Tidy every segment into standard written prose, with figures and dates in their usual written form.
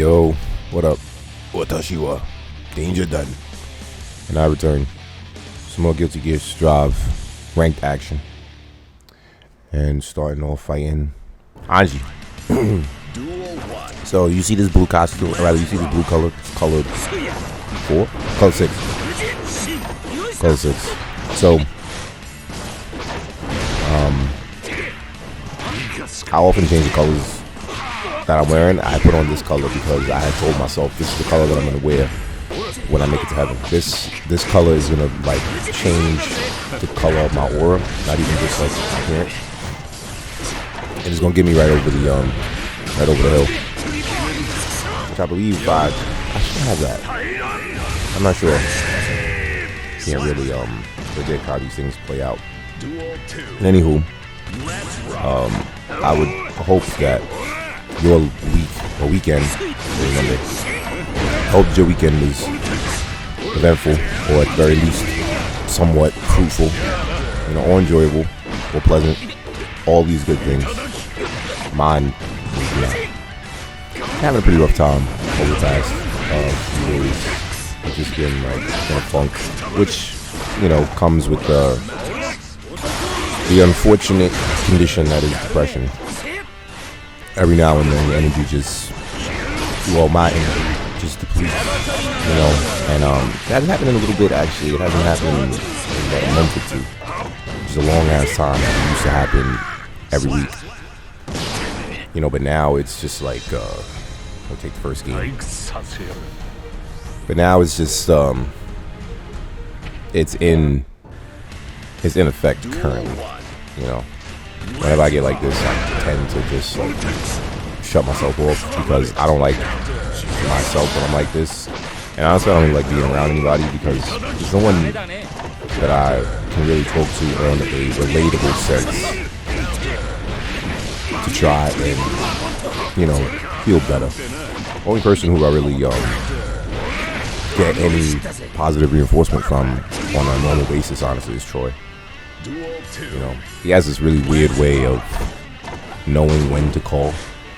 Yo, what up? Watashi wa Danger Dann. And I return. Some more Guiltygear-Strive ranked action. And starting off fighting Anji. So you see this blue costume, or rather you see this blue color, it's colored 4? Color 6. Color 6. So I often change the colors that I'm wearing. I put on this color because I had told myself this is the color that I'm gonna wear when I make it to heaven. This color is gonna like change the color of my aura, not even just like my appearance. It's gonna get me right over the hill, which I believe I should have that. I'm not sure. Can't really predict how these things play out. Anywho, I would hope that your week or weekend, Monday, I hope your weekend was eventful, or at the very least somewhat fruitful, or enjoyable, or pleasant. All these good things. Mine was not. Having a pretty rough time over the past few days. I've just been like in a funk, which comes with the unfortunate condition that is depression. Every now and then, the energy my energy just depletes, and it hasn't happened in a little bit actually. It hasn't happened in about a month or two, which is a long ass time. It used to happen every week, but now it's just like, I'll take the first game. But now it's just, it's in effect currently, Whenever I get like this, I tend to just like shut myself off because I don't like myself when I'm like this. And honestly, I don't really like being around anybody because there's no one that I can really talk to on a relatable sense to try and, feel better. Only person who I really get any positive reinforcement from on a normal basis, honestly, is Troy. He has this really weird way of knowing when to call.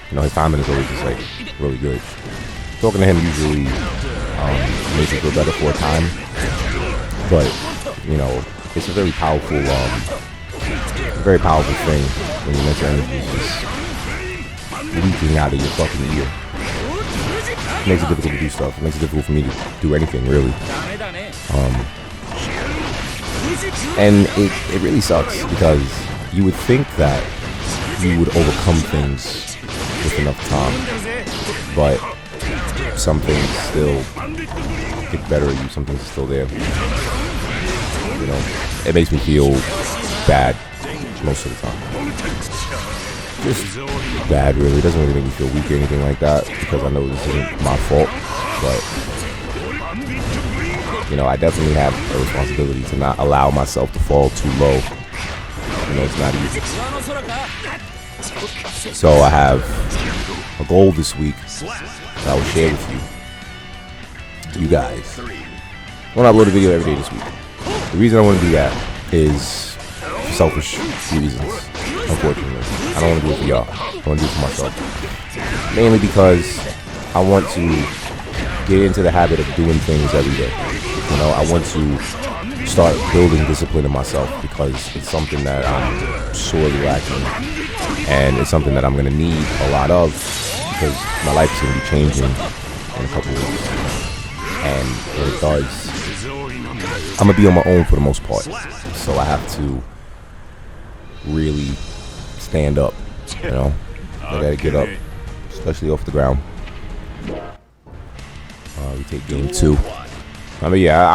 His timing is always just like really good. Talking to him usually makes me feel better for a time, but it's a very powerful thing when your mental energy is just leaking out of your fucking ear. It makes it difficult to do stuff. It makes it difficult for me to do anything really. And it really sucks because you would think that you would overcome things with enough time, but some things still get better at you. Some things are still there. It makes me feel bad most of the time. Just bad, really. It doesn't really make me feel weak or anything like that because I know this isn't my fault, but I definitely have a responsibility to not allow myself to fall too low. It's not easy. So I have a goal this week that I will share with you guys. I want to upload a video every day this week. The reason I want to do that is for selfish reasons, unfortunately. I don't want to do it for y'all. I want to do it for myself. Mainly because I want to get into the habit of doing things every day. I want to start building discipline in myself because it's something that I'm sorely lacking, and it's something that I'm going to need a lot of because my life is going to be changing in a couple of weeks. And when it does, I'm going to be on my own for the most part. So I have to really stand up, I got to get up, especially off the ground. We take game 2. I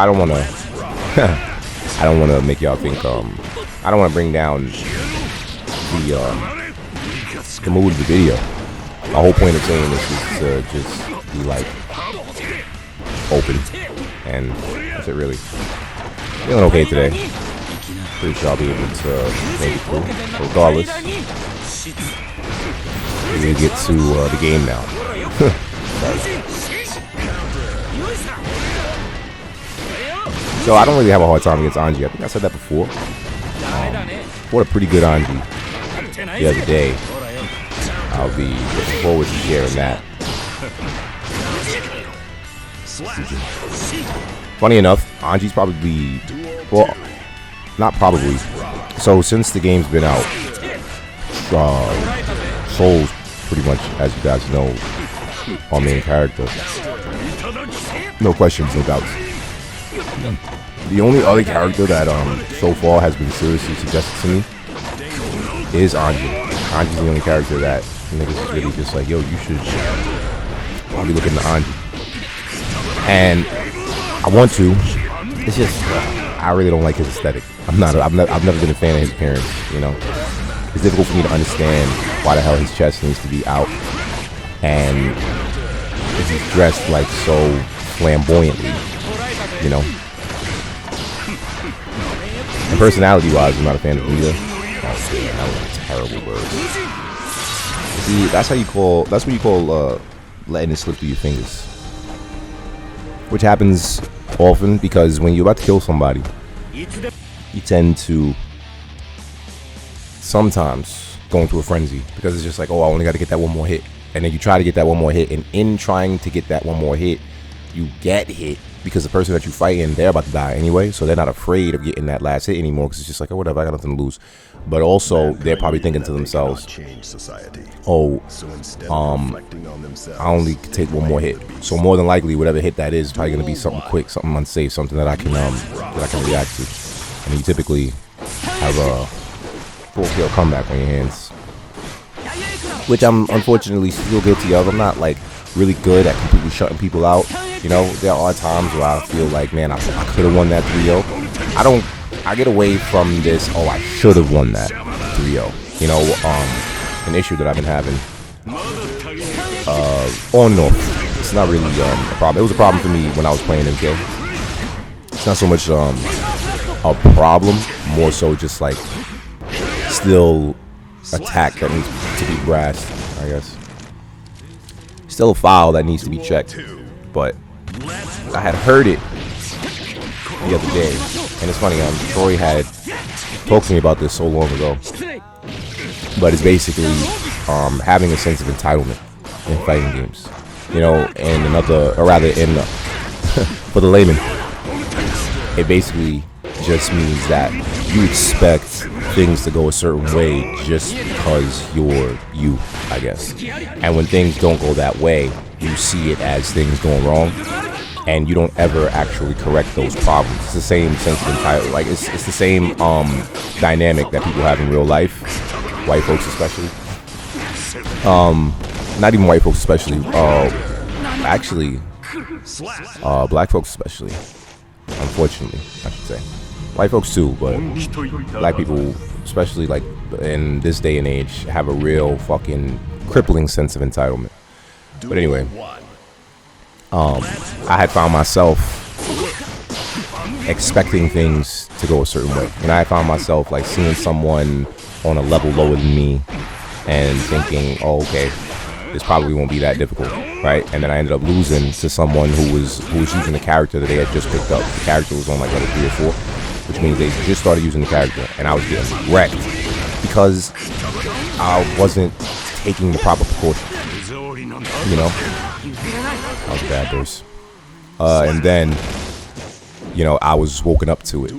don't want to. I don't want to make y'all think. I don't want to bring down the mood of the video. My whole point of saying this is to just be like open, and that's it really. Feeling okay today. Pretty sure I'll be able to make it through. Regardless, we're gonna get to the game now. So I don't really have a hard time against Anji. I think I said that before. Fought a pretty good Anji the other day. I'll be looking forward to sharing that Funny enough, Anji's probably, well, not probably. So since the game's been out, Soul's pretty much, as you guys know, our main character. No questions, no doubts. The only other character that so far has been seriously suggested to me is Anji. Anji's the only character that niggas is really just like, yo, you should probably look into Anji. And I want to. It's just I really don't like his aesthetic. I've never been a fan of his appearance. You know, it's difficult for me to understand why the hell his chest needs to be out, and he's dressed like so flamboyantly. You know, and personality-wise, I'm not a fan of him either. That was a terrible word. See, that's what you call letting it slip through your fingers. Which happens often because when you're about to kill somebody, you tend to sometimes go into a frenzy because it's just like, oh, I only got to get that one more hit. And then you try to get that one more hit, and in trying to get that one more hit, you get hit because the person that you fighting, they're about to die anyway, so they're not afraid of getting that last hit anymore because it's just like, oh, whatever, I got nothing to lose. But also, they're probably thinking to themselves, oh, I only take one more hit. So more than likely, whatever hit that is probably going to be something quick, something unsafe, something that I can react to. And you typically have a full kill comeback on your hands, which I'm unfortunately still guilty of. I'm not like really good at completely shutting people out. You know, there are times where I feel like, man, I could have won that 3-0. I get away from this, oh, I should have won that 3-0. You know, an issue that I've been having on and off. It's not really a problem. It was a problem for me when I was playing MK. It's not so much a problem, more so just like still attack that needs to be grasped, I guess. Still a foul that needs to be checked, but I had heard it the other day, and it's funny, Troy had talked to me about this so long ago, but it's basically having a sense of entitlement in fighting games, you know, and for the layman, it basically just means that you expect things to go a certain way just because you're you, I guess. And when things don't go that way, you see it as things going wrong, and you don't ever actually correct those problems. It's the same sense of entitlement. Like it's the same dynamic that people have in real life, white folks especially. Not even white folks especially. Actually, black folks especially. Unfortunately, I should say. White folks too, but black people, especially like in this day and age, have a real fucking crippling sense of entitlement. But anyway, I had found myself expecting things to go a certain way, and I found myself like seeing someone on a level lower than me and thinking, oh, okay, this probably won't be that difficult, right? And then I ended up losing to someone who was using the character that they had just picked up. The character was on like level 3 or 4, which means they just started using the character, and I was getting wrecked because I wasn't taking the proper precautions, you know? I was bad, there's. And then, you know, I was woken up to it.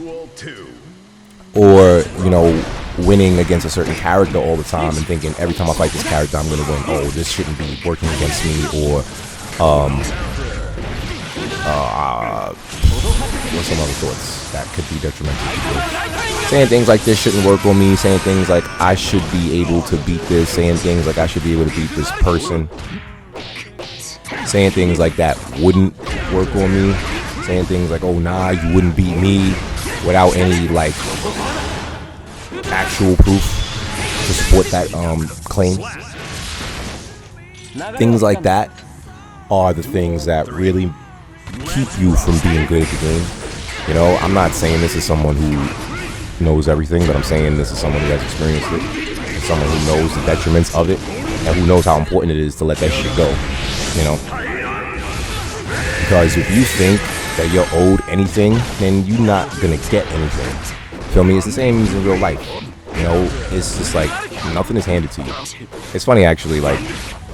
Or, you know, winning against a certain character all the time and thinking every time I fight this character I'm gonna win. Oh, this shouldn't be working against me. Or what's some other thoughts that could be detrimental to people? Saying things like this shouldn't work on me, saying things like I should be able to beat this, saying things like I should be able to beat this person, saying things like that wouldn't work on me, saying things like, oh nah, you wouldn't beat me, without any like actual proof to support that claim. Things like that are the things that really keep you from being good at the game. You know, I'm not saying this is someone who knows everything, but I'm saying this is someone who has experienced it, and someone who knows the detriments of it, and who knows how important it is to let that shit go, you know? Because if you think that you're owed anything, then you're not gonna get anything. Feel me? It's the same as in real life. You know, it's just like nothing is handed to you. It's funny actually, like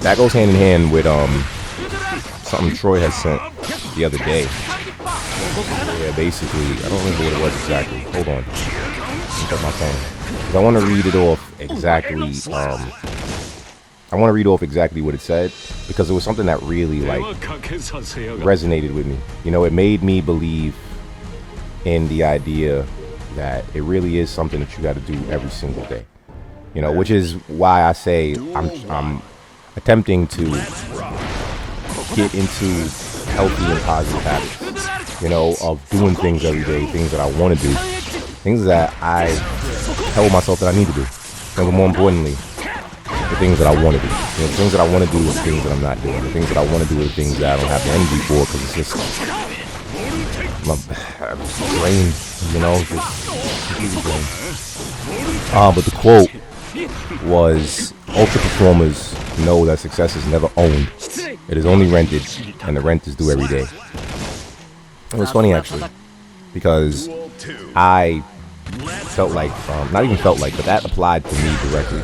that goes hand in hand with something Troy had sent the other day. Yeah, basically, I don't remember what it was exactly. Hold on. Let me check my phone. 'Cause I want to read it off exactly. I want to read off exactly what it said, because it was something that really like resonated with me. You know, it made me believe in the idea that it really is something that you got to do every single day. You know, which is why I say I'm attempting to get into healthy and positive habits. You know, of doing things every day, things that I want to do, things that I tell myself that I need to do. And more importantly, the things that I want to do. You know, the things that I want to do are the things that I'm not doing. The things that I want to do are the things that I don't have the energy for, because it's just my brain, you know, just completely drained. But the quote was, ultra performers know that success is never owned. It is only rented, and the rent is due every day. It was funny, actually, because I felt like, not even felt like, but that applied to me directly,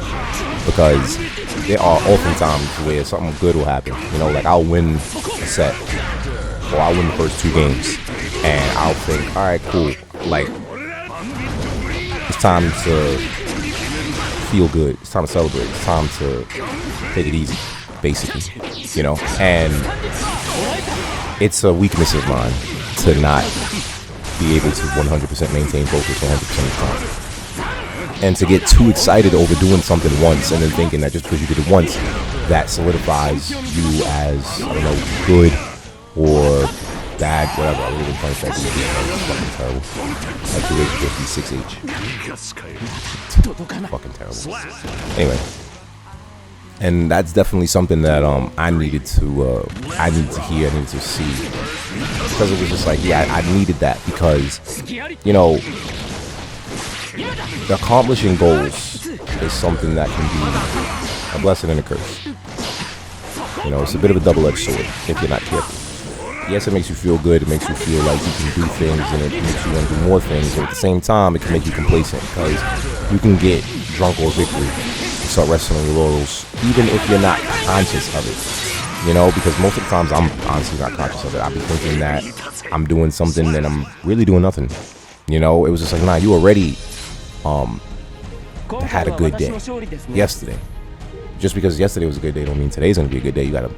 because there are often times where something good will happen. You know, like I'll win a set, or I'll win the first 2 games, and I'll think, all right, cool, like, it's time to feel good, it's time to celebrate, it's time to take it easy, basically, you know. And it's a weakness of mine to not be able to 100% maintain focus 100% of the time, and to get too excited over doing something once and then thinking that just because you did it once, that solidifies you as, I don't know, good or bad, whatever. I really didn't find that fucking terrible. Like 2H, 6H. Fucking terrible. Anyway. And that's definitely something that I needed to hear, I needed to see, because it was just like, yeah, I needed that, because, you know, accomplishing goals is something that can be a blessing and a curse. You know, it's a bit of a double-edged sword if you're not careful. Yes, it makes you feel good, it makes you feel like you can do things, and it makes you want to do more things, but at the same time, it can make you complacent, because you can get drunk or victory, start resting on your laurels, even if you're not conscious of it, you know, because most of the times I'm honestly not conscious of it. I'll be thinking that I'm doing something and I'm really doing nothing, you know. It was just like, nah, you already had a good day yesterday. Just because yesterday was a good day don't mean today's gonna be a good day. You gotta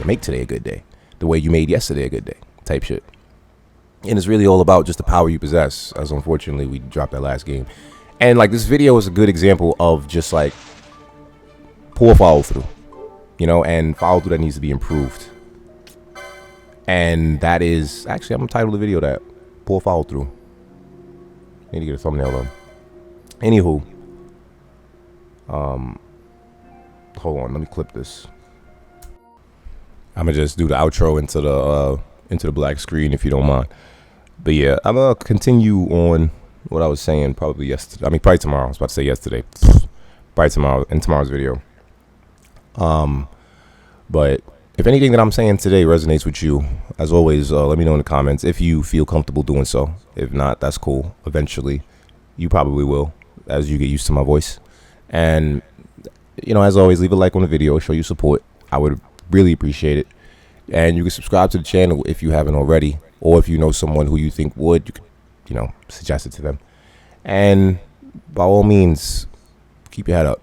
make today a good day, the way you made yesterday a good day, type shit. And it's really all about just the power you possess, as unfortunately we dropped that last game. And like, this video is a good example of just like poor follow through, you know, and follow through that needs to be improved. And that is actually, I'm gonna title the video that, poor follow through. Need to get a thumbnail though. Anywho, hold on, let me clip this. I'm gonna just do the outro into the black screen if you don't mind. But yeah, I'm gonna continue on what I was saying probably yesterday. I mean, probably tomorrow. I was about to say yesterday. Probably tomorrow, in tomorrow's video. But if anything that I'm saying today resonates with you, as always, let me know in the comments if you feel comfortable doing so. If not, that's cool. Eventually, you probably will, as you get used to my voice. And, you know, as always, leave a like on the video, show your support. I would really appreciate it. And you can subscribe to the channel if you haven't already, or if you know someone who you think would, you could, you know, suggest it to them. And by all means, keep your head up.